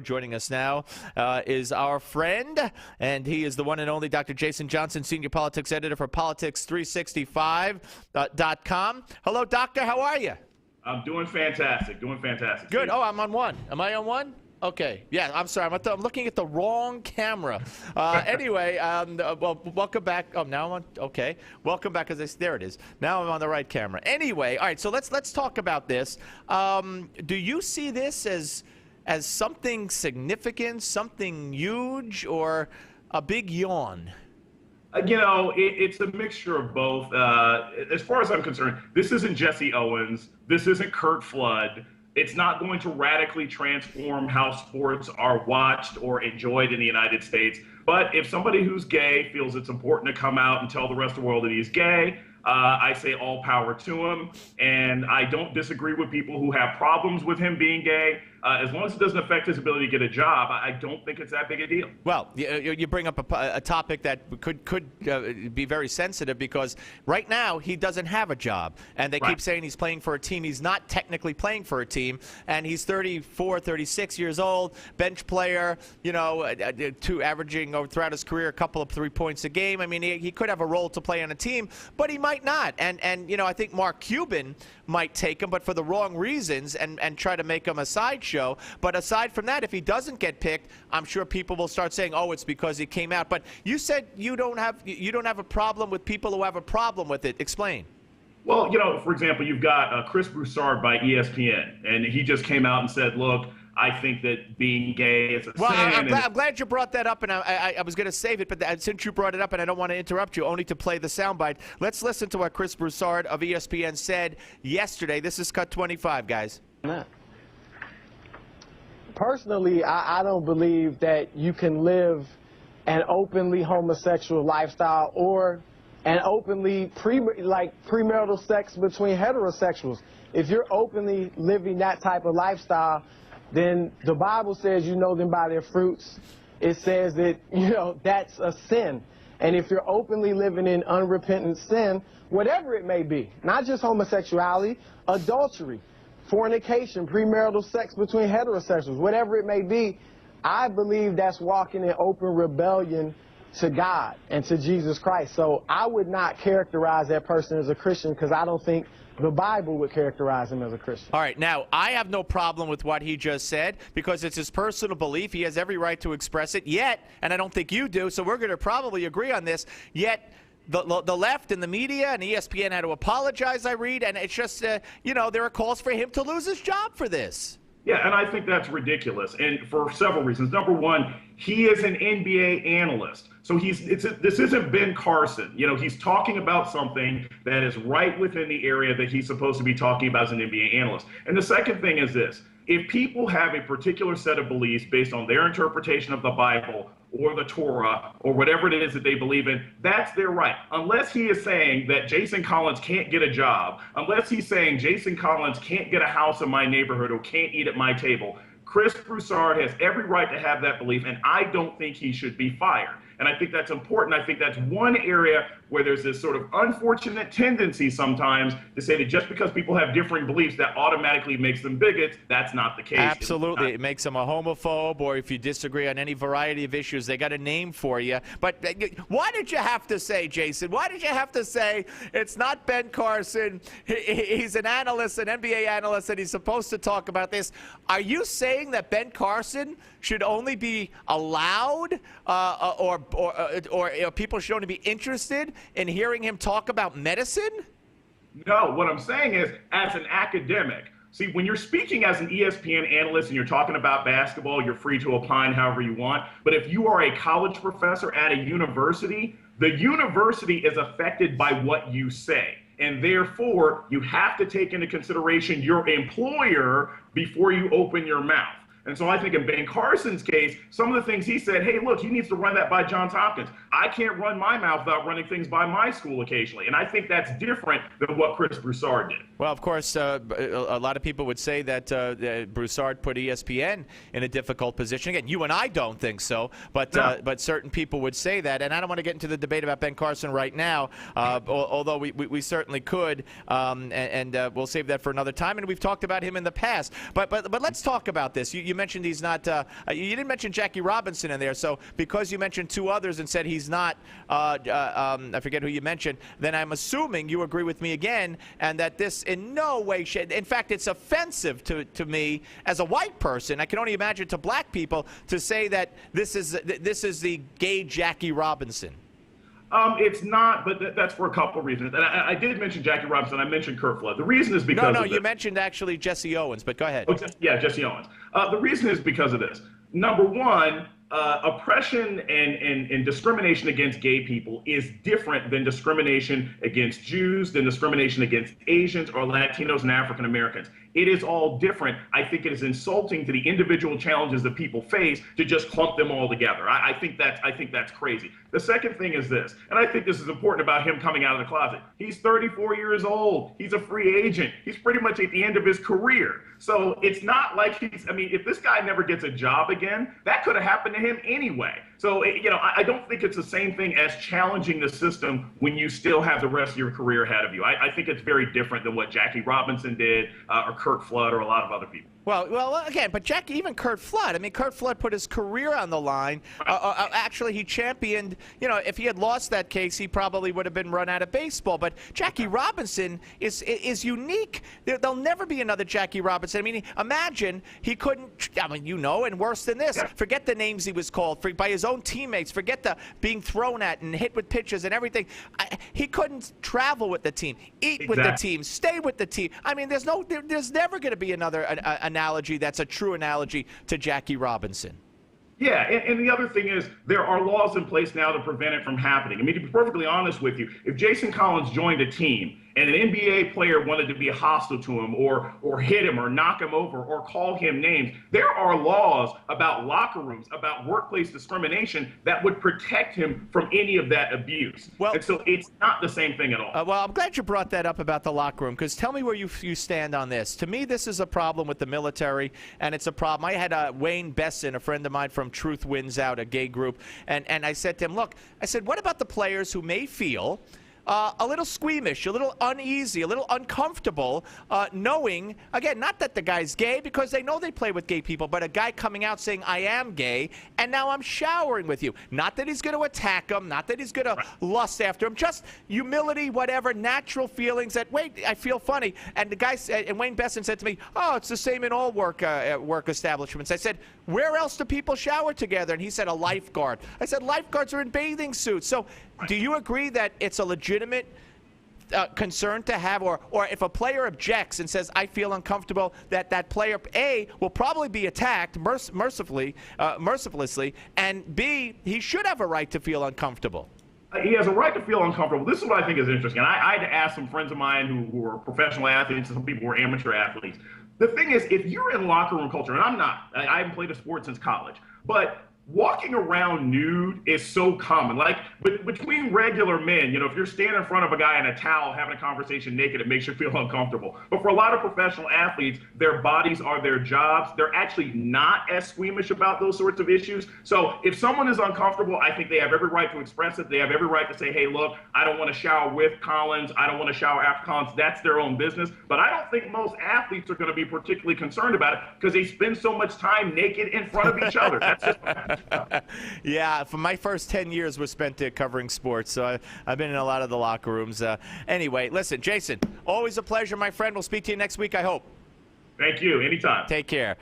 Joining us now is our friend, and he is the one and only Dr. Jason Johnson, Senior Politics Editor for Politics365.com. Hello, Doctor. How are you? I'm doing fantastic. Good. Oh, I'm on one. Am I on one? Okay. Yeah, I'm sorry. I'm looking at the wrong camera. Anyway, well, welcome back. Oh, now I'm on. Okay. Welcome back. There it is. Now I'm on the right camera. Anyway, all right. So let's talk about this. Do you see this as something significant, something huge, or a big yawn? It's a mixture of both. As far as I'm concerned, this isn't Jesse Owens. This isn't Curt Flood. It's not going to radically transform how sports are watched or enjoyed in the United States. But if somebody who's gay feels it's important to come out and tell the rest of the world that he's gay, I say all power to him. And I don't disagree with people who have problems with him being gay. As long as it doesn't affect his ability to get a job, I don't think it's that big a deal. Well, you bring up a topic that could be very sensitive, because right now he doesn't have a job. And they keep saying he's playing for a team. He's not technically playing for a team. And he's 34, 36 years old, bench player, averaging throughout his career a couple of 3 points a game. I mean, he could have a role to play on a team, but he might not. And I think Mark Cuban might take him, but for the wrong reasons, and try to make him a sideshow. But aside from that, if he doesn't get picked, I'm sure people will start saying, "Oh, it's because he came out." But you said you don't have a problem with people who have a problem with it. Explain. Well, for example, you've got Chris Broussard by ESPN, and he just came out and said, "Look, I think that being gay is a sin." I'm glad you brought that up, and I was going to save it, but since you brought it up, and I don't want to interrupt you, only to play the soundbite, let's listen to what Chris Broussard of ESPN said yesterday. This is Cut 25, guys. Personally, I don't believe that you can live an openly homosexual lifestyle or an openly premarital sex between heterosexuals. If you're openly living that type of lifestyle, then the Bible says you know them by their fruits. It says that, that's a sin. And if you're openly living in unrepentant sin, whatever it may be, not just homosexuality, adultery, fornication, premarital sex between heterosexuals, whatever it may be, I believe that's walking in open rebellion to God and to Jesus Christ. So I would not characterize that person as a Christian, because I don't think the Bible would characterize him as a Christian. All right. Now, I have no problem with what he just said, because it's his personal belief. He has every right to express it. Yet, and I don't think you do, so we're going to probably agree on this, yet the left and the media and ESPN had to apologize, I read, and it's just, there are calls for him to lose his job for this. Yeah, and I think that's ridiculous, and for several reasons. Number one, he is an NBA analyst. So this isn't Ben Carson. He's talking about something that is right within the area that he's supposed to be talking about as an NBA analyst. And the second thing is this: if people have a particular set of beliefs based on their interpretation of the Bible or the Torah or whatever it is that they believe in, that's their right. Unless he is saying that Jason Collins can't get a job, unless he's saying Jason Collins can't get a house in my neighborhood or can't eat at my table, Chris Broussard has every right to have that belief, and I don't think he should be fired. And I think that's important. I think that's one area where there's this sort of unfortunate tendency sometimes to say that just because people have differing beliefs, that automatically makes them bigots. That's not the case. Absolutely. It makes them a homophobe, or if you disagree on any variety of issues, they got a name for you. But why did you have to say, Jason, why did you have to say it's not Ben Carson? He's an analyst, an NBA analyst, and he's supposed to talk about this. Are you saying that Ben Carson should only be allowed or people should only be interested in hearing him talk about medicine? No, what I'm saying is, as an academic, see, when you're speaking as an ESPN analyst and you're talking about basketball, you're free to opine however you want. But if you are a college professor at a university, the university is affected by what you say. And therefore, you have to take into consideration your employer before you open your mouth. And so I think in Ben Carson's case, some of the things he said, hey, look, he needs to run that by Johns Hopkins. I can't run my mouth without running things by my school occasionally. And I think that's different than what Chris Broussard did. Well, of course, a lot of people would say that Broussard put ESPN in a difficult position. Again, you and I don't think so, but certain people would say that. And I don't want to get into the debate about Ben Carson right now, although we certainly could, and we'll save that for another time. And we've talked about him in the past. But let's talk about this. You you mentioned he's not. You didn't mention Jackie Robinson in there. So because you mentioned two others and said he's not, I forget who you mentioned. Then I'm assuming you agree with me again, and that this in no way, in fact, it's offensive to me as a white person. I can only imagine to black people to say that this is the gay Jackie Robinson. It's not, but that's for a couple of reasons. And I did mention Jackie Robinson. I mentioned Curt Flood. The reason is because no, you mentioned actually Jesse Owens, but go ahead. Oh, yeah, Jesse Owens. The reason is because of this. Number one, oppression and discrimination against gay people is different than discrimination against Jews, than discrimination against Asians or Latinos and African Americans. It is all different. I think it is insulting to the individual challenges that people face to just clump them all together. I think that's crazy. The second thing is this, and I think this is important about him coming out of the closet. He's 34 years old. He's a free agent. He's pretty much at the end of his career. So it's not like if this guy never gets a job again, that could have happened to him anyway. So, I don't think it's the same thing as challenging the system when you still have the rest of your career ahead of you. I think it's very different than what Jackie Robinson did or Curt Flood or a lot of other people. Well, again, but Jackie, even Curt Flood. I mean, Curt Flood put his career on the line. Actually, he championed. If he had lost that case, he probably would have been run out of baseball. But Jackie Robinson is unique. There'll never be another Jackie Robinson. I mean, imagine he couldn't. I mean, and worse than this. Yeah. Forget the names he was called by his own teammates. Forget the being thrown at and hit with pitches and everything. He couldn't travel with the team, eat with the team, stay with the team. I mean, there's never going to be another analogy that's a true analogy to Jackie Robinson. Yeah, and the other thing is there are laws in place now to prevent it from happening. I mean, to be perfectly honest with you, if Jason Collins joined a team and an NBA player wanted to be hostile to him or hit him or knock him over or call him names, there are laws about locker rooms, about workplace discrimination that would protect him from any of that abuse. And so it's not the same thing at all. Well, I'm glad you brought that up about the locker room, because tell me where you stand on this. To me, this is a problem with the military, and it's a problem. I had Wayne Besson, a friend of mine from Truth Wins Out, a gay group, and I said to him, look, I said, what about the players who may feel a little squeamish, a little uneasy, a little uncomfortable, knowing, again, not that the guy's gay, because they know they play with gay people, but a guy coming out saying, I am gay, and now I'm showering with you. Not that he's going to attack him, not that he's going to lust after him, just humility, whatever, natural feelings that, wait, I feel funny. And the guy said, and Wayne Besson said to me, oh, it's the same in all work establishments. I said, where else do people shower together? And he said, a lifeguard. I said, lifeguards are in bathing suits. So do you agree that it's a legitimate concern to have, or if a player objects and says, I feel uncomfortable, that player, A, will probably be attacked mercilessly, and B, he should have a right to feel uncomfortable? He has a right to feel uncomfortable. This is what I think is interesting. And I had to ask some friends of mine who are professional athletes and some people who are amateur athletes. The thing is, if you're in locker room culture, and I'm not, I haven't played a sport since college, but walking around nude is so common. Like, between regular men, if you're standing in front of a guy in a towel having a conversation naked, it makes you feel uncomfortable. But for a lot of professional athletes, their bodies are their jobs. They're actually not as squeamish about those sorts of issues. So if someone is uncomfortable, I think they have every right to express it. They have every right to say, hey, look, I don't want to shower with Collins. I don't want to shower after Collins. That's their own business. But I don't think most athletes are going to be particularly concerned about it because they spend so much time naked in front of each other. That's just Yeah, for my first 10 years was spent covering sports, so I've been in a lot of the locker rooms. Anyway, listen, Jason, always a pleasure, my friend. We'll speak to you next week, I hope. Thank you. Anytime. Take care.